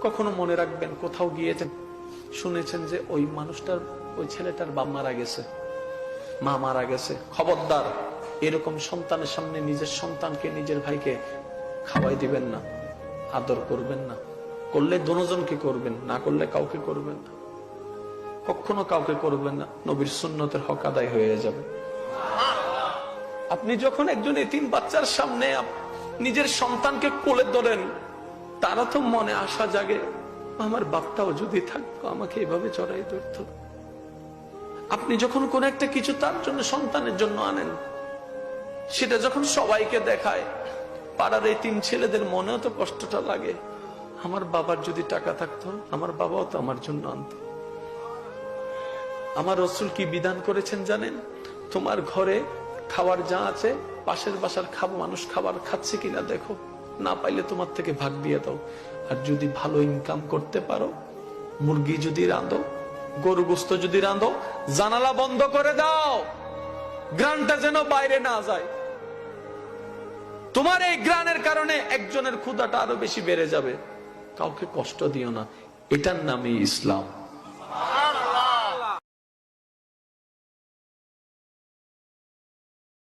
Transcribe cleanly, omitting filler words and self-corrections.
কখনো মনে রাখবেন, কোথাও গিয়েছেন, শুনেছেন যে ওই মানুষটার, ওই ছেলেটার বাপ মারা গেছে, মা মারা গেছে, খবরদার এরকম সন্তানের সামনে নিজের সন্তানকে, নিজের ভাইকে খাওয়াই দিবেন না, আদর করবেন না। করলে দুজনকে করবেন, না করলে কাউকে করবেন না, কখনো কাউকে করবেন না। নবীর সুন্নতের হক আদায় হয়ে যাবে। আপনি যখন একজন এতিম বাচ্চার সামনে নিজের সন্তানকে কোলে ধরেন, তারা তো মনে আশা জাগে, আমার বাপটাও যদি থাকতো আমাকে এভাবে চড়াই ধরত। আপনি যখন কোন একটা কিছু তার জন্য, সন্তানের জন্য আনেন, সেটা যখন সবাইকে দেখায়, পাড়ার এতিম ছেলেদের মনেও তো কষ্টটা লাগে, আমার বাবার যদি টাকা থাকতো, আমার বাবাও তো আমার জন্য আনতো। আমার রাসূল কি বিধান করেছেন জানেন? তোমার ঘরে খাবার যা আছে, পাশের বাসার মানুষ খাবার খাচ্ছে কিনা দেখো, না পাইলে তোমার থেকে ভাগ দিয়ে দাও। আর যদি ভালো ইনকাম করতে পারো, মুরগি যদি রাঁধো, গরু গোস্ত যদি রাঁধো, জানালা বন্ধ করে দাও, গ্রানটা যেন বাইরে না যায়। তোমার এই গ্রানের কারণে একজনের ক্ষুধাটা আরো বেশি বেড়ে যাবে। কাউকে কষ্ট দিও না, এটার নামই ইসলাম।